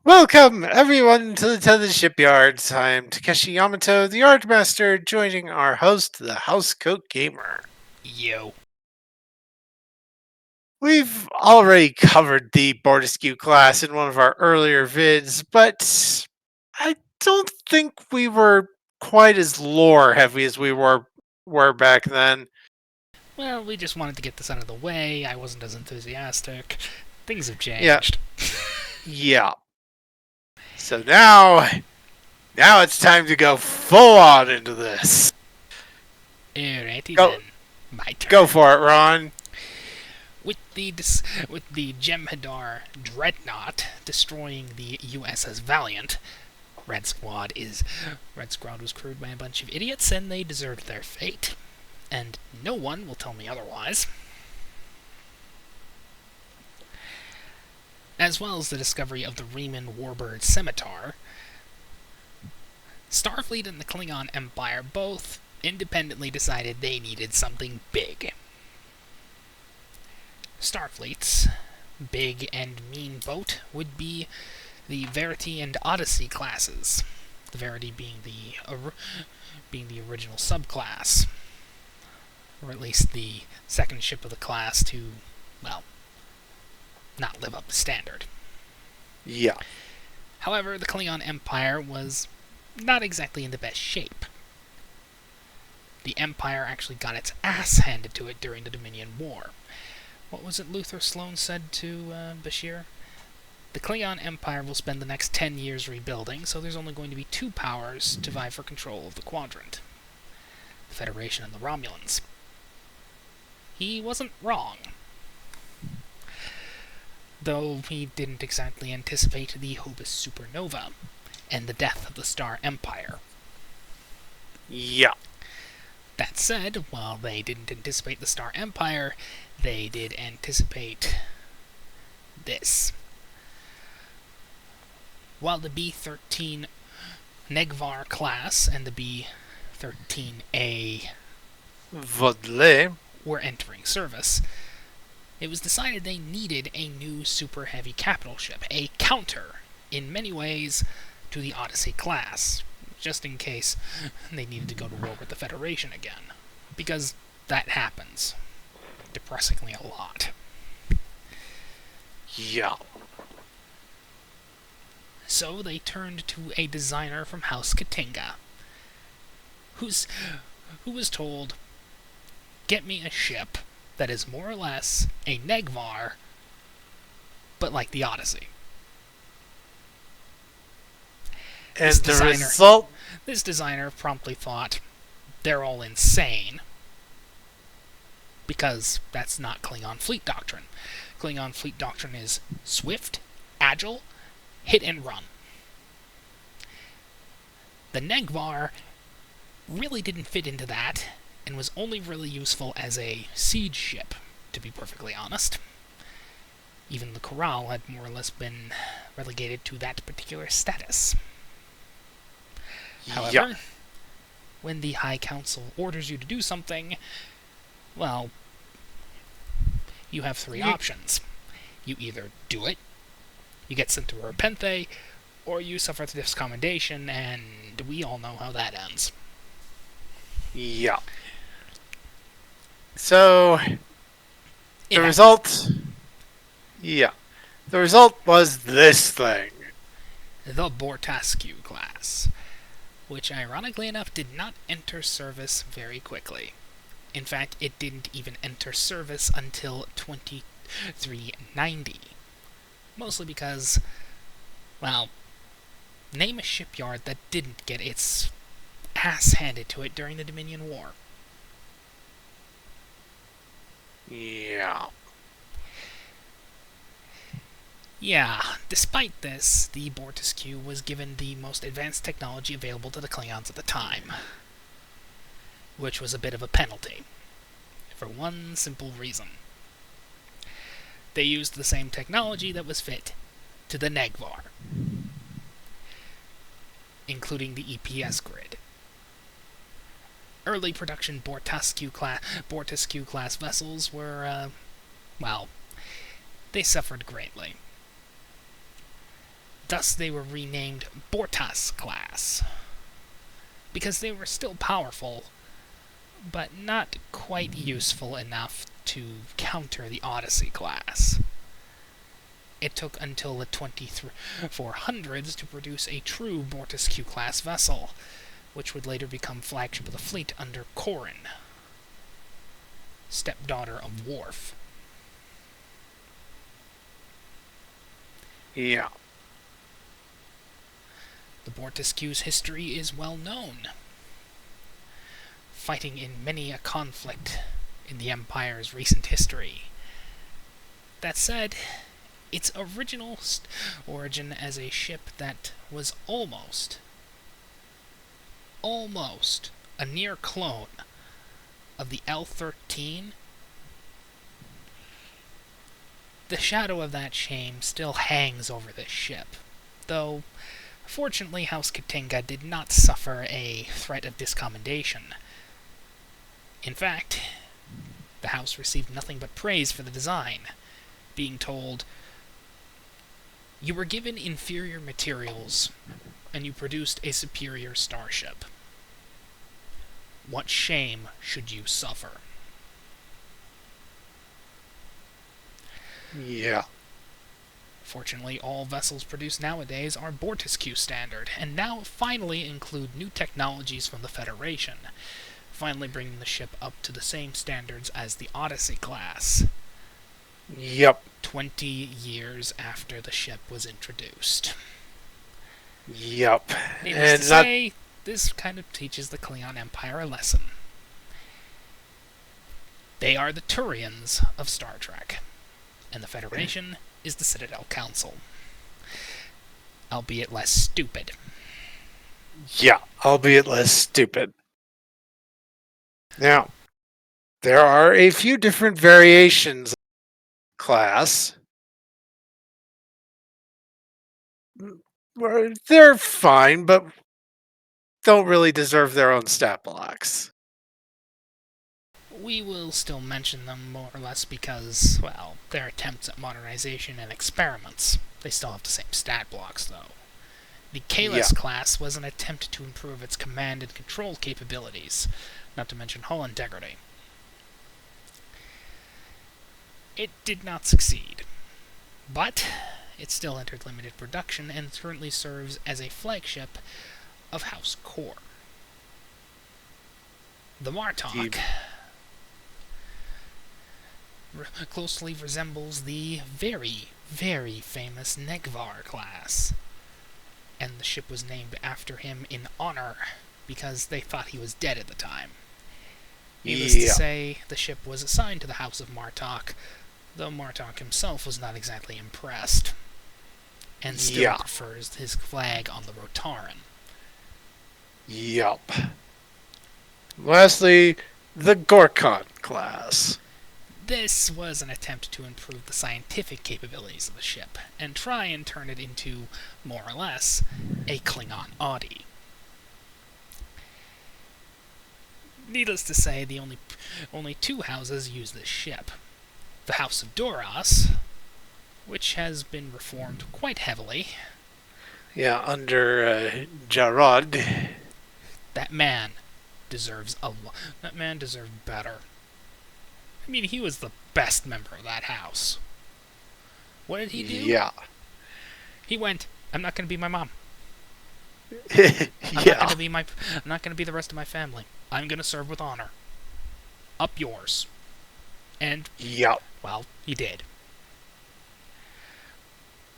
Welcome, everyone, to the Tethys Shipyards. I am Takeshi Yamato, the Art Master, joining our host, the Housecoat Gamer. Yo. We've already covered the Bortasqu class in one of our earlier vids, but I don't think we were quite as lore heavy as we were back then. Well, we just wanted to get this out of the way. I wasn't as enthusiastic. Things have Yeah, changed. yeah. So now it's time to go full on into this. Alrighty Go, then. My turn. go for it, Ron. With the Jem'Hadar Dreadnought destroying the USS Valiant, Red Squad was crewed by a bunch of idiots, and they deserved their fate. And no one will tell me otherwise. As well as the discovery of the Riemann Warbird Scimitar, Starfleet and the Klingon Empire both independently decided they needed something big. Starfleet's big and mean boat would be the Verity and Odyssey classes. The Verity being the original subclass, or at least the second ship of the class to, well, not live up to standard. Yeah. However, the Klingon Empire was not exactly in the best shape. The Empire actually got its ass handed to it during the Dominion War. What was it Luther Sloan said to Bashir? The Klingon Empire will spend the next 10 years rebuilding, so there's only going to be two powers to vie for control of the quadrant. The Federation and the Romulans. He wasn't wrong. Though he didn't exactly anticipate the Hobus supernova and the death of the Star Empire. Yeah. That said, while they didn't anticipate the Star Empire, they did anticipate this. While the B-13 Negvar class and the B-13A Vodle. were entering service, it was decided they needed a new super heavy capital ship, a counter, in many ways, to the Odyssey class, just in case they needed to go to war with the Federation again, because that happens depressingly a lot. Yeah. So they turned to a designer from House Katinga, who was told, get me a ship that is more or less a Negvar, but like the Odyssey. And the result? This designer promptly thought, they're all insane, because that's not Klingon fleet doctrine. Klingon fleet doctrine is swift, agile, hit and run. The Negvar really didn't fit into that, and was only really useful as a siege ship, to be perfectly honest. Even the Corral had more or less been relegated to that particular status. However, when the High Council orders you to do something, well, you have three options. You either do it, you get sent to Repenthe, or you suffer the discommendation, and we all know how that ends. Yeah. So, the result... Yeah. The result was this thing. The Bortasqu class, which ironically enough did not enter service very quickly. In fact, it didn't even enter service until 2390. Mostly because, well, name a shipyard that didn't get its ass handed to it during the Dominion War. Yeah. Yeah, despite this, the Bortasqu was given the most advanced technology available to the Klingons at the time, which was a bit of a penalty, for one simple reason. They used the same technology that was fit to the Negvar, including the EPS grid. Early production Bortasqu class vessels were, well, they suffered greatly. Thus, they were renamed Bortasqu class, because they were still powerful, but not quite useful enough to counter the Odyssey class. It took until the 2400s to produce a true Bortasqu class vessel, which would later become flagship of the fleet under Corin, stepdaughter of Worf. Yeah. The Bortasqu's history is well known, fighting in many a conflict in the Empire's recent history. That said, its original origin as a ship that was almost a near clone of the L-13, the shadow of that shame still hangs over this ship, though fortunately House Katinga did not suffer a threat of discommendation. In fact, the house received nothing but praise for the design, being told, "You were given inferior materials, and you produced a superior starship. What shame should you suffer?" Yeah. Fortunately, all vessels produced nowadays are Bortasqu standard, and now finally include new technologies from the Federation, finally bringing the ship up to the same standards as the Odyssey class. Yep. 20 years after the ship was introduced. Yep. Needless to say, this kind of teaches the Klingon Empire a lesson. They are the Turians of Star Trek, and the Federation is the Citadel Council. Albeit less stupid. Yeah, albeit less stupid. Now, there are a few different variations of class. They're fine, but don't really deserve their own stat blocks. We will still mention them more or less because, well, they're attempts at modernization and experiments. They still have the same stat blocks, though. The Kalis class was an attempt to improve its command and control capabilities, not to mention hull integrity. It did not succeed, but it still entered limited production and currently serves as a flagship of Housecoat. The Martok closely resembles the very, very famous Negvar class, and the ship was named after him in honor because they thought he was dead at the time. Needless to say, the ship was assigned to the House of Martok, though Martok himself was not exactly impressed, and still prefers his flag on the Rotaran. Yup. Lastly, the Gorkon class. This was an attempt to improve the scientific capabilities of the ship, and try and turn it into, more or less, a Klingon Audi. Needless to say, the only two houses use this ship. The House of Duras, which has been reformed quite heavily. Yeah, under Jarod. That man deserves a lot. That man deserved better. I mean, he was the best member of that house. What did he do? Yeah. He went, "I'm not going to be my mom. I'm not going to be the rest of my family. I'm going to serve with honor. Up yours." And, well, he did.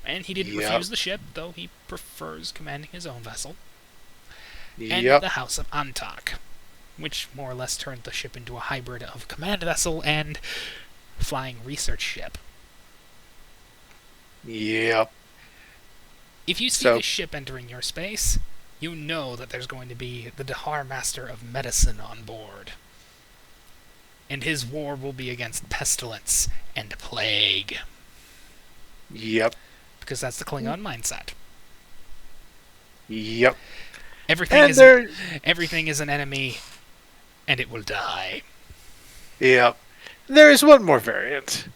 And he didn't refuse the ship, though he prefers commanding his own vessel. And the House of Antak, which more or less turned the ship into a hybrid of command vessel and flying research ship. Yep. If you see a ship entering your space, you know that there's going to be the Dahar Master of Medicine on board. And his war will be against pestilence and plague. Yep. Because that's the Klingon mindset. Yep. Everything is an enemy, and it will die. Yep. There is one more variant.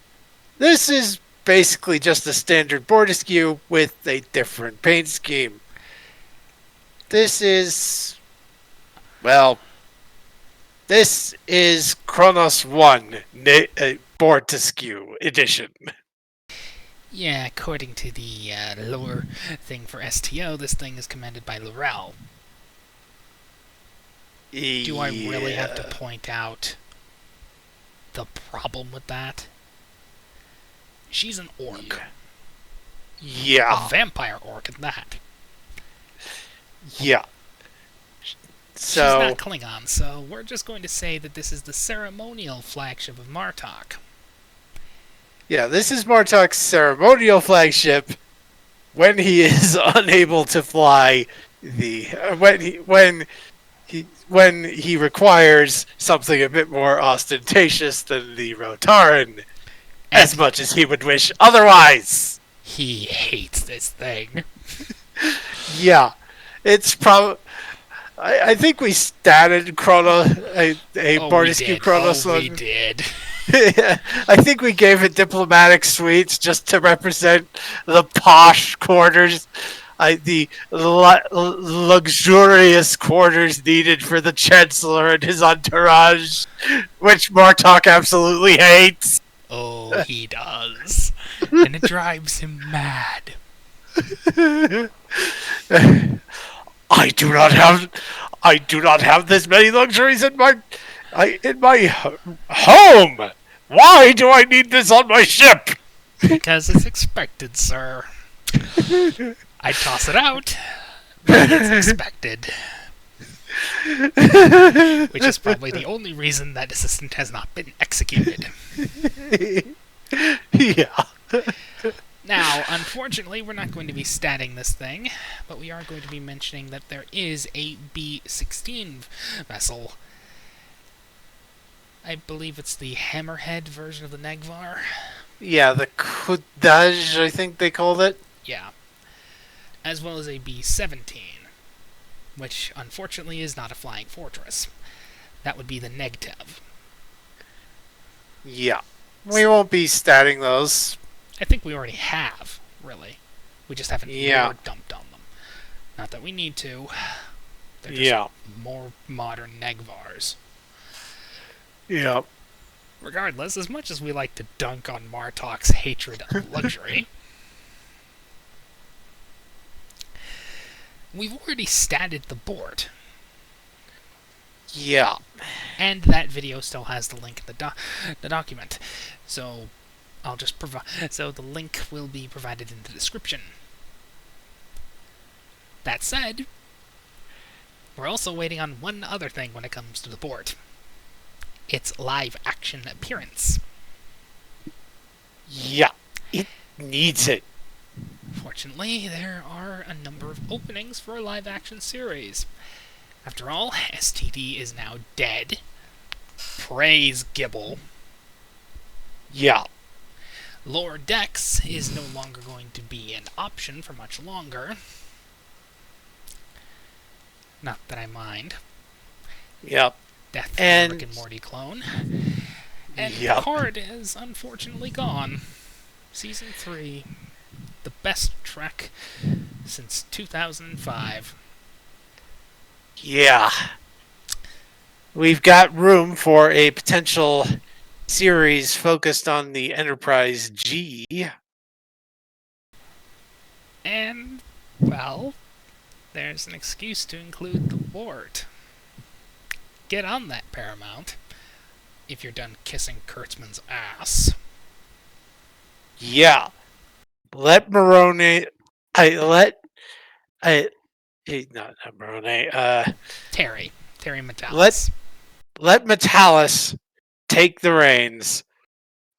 This is basically just a standard Bortasqu with a different paint scheme. This is, well, this is Kronos 1 Bortasqu edition. Yeah, according to the lore thing for STO, this thing is commanded by Laurel. Do I really have to point out the problem with that? She's an orc. Yeah. A vampire orc at that. Yeah. She's not Klingon, so we're just going to say that this is the ceremonial flagship of Martok. Yeah, this is Martok's ceremonial flagship when he is unable to fly the when he requires something a bit more ostentatious than the Rotaran, as much as he would wish otherwise. He hates this thing. Yeah, it's probably. I think we statted Bortasqu Kronos. We did. I think we gave it diplomatic suites just to represent the posh quarters, the luxurious quarters needed for the Chancellor and his entourage, which Martok absolutely hates. Oh, he does. And it drives him mad. I do not have this many luxuries in my home. Why do I need this on my ship? Because it's expected, sir. I toss it out, but it's expected. Which is probably the only reason that assistant has not been executed. Yeah. Now, unfortunately, we're not going to be statting this thing, but we are going to be mentioning that there is a B-16 vessel. I believe it's the Hammerhead version of the Negvar. Yeah, the Kudaj, I think they called it. Yeah. As well as a B-17, which unfortunately is not a flying fortress. That would be the Negtev. Yeah. We won't be statting those. I think we already have, really. We just haven't more dumped on them. Not that we need to. They're just more modern Negvars. Yeah. Regardless, as much as we like to dunk on Martok's hatred of luxury, we've already statted the board. Yeah. And that video still has the link in the document. So I'll just provide. So the link will be provided in the description. That said, we're also waiting on one other thing when it comes to the board. Its live action appearance. Yeah, it needs it. Fortunately, there are a number of openings for a live action series. After all, STD is now dead. Praise Gibble. Yeah. Lower Decks is no longer going to be an option for much longer. Not that I mind. Yep. Death and Rick and Morty clone. And Picard is unfortunately gone. Season 3. The best trek since 2005. Yeah. We've got room for a potential series focused on the Enterprise G. And, well, there's an excuse to include the Wart. Get on that, Paramount, if you're done kissing Kurtzman's ass. Yeah. Let Maroney... Not Maroney. Terry Metalis. Let Metalis take the reins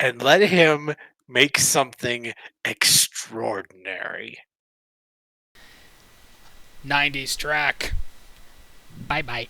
and let him make something extraordinary. 90s track. Bye-bye.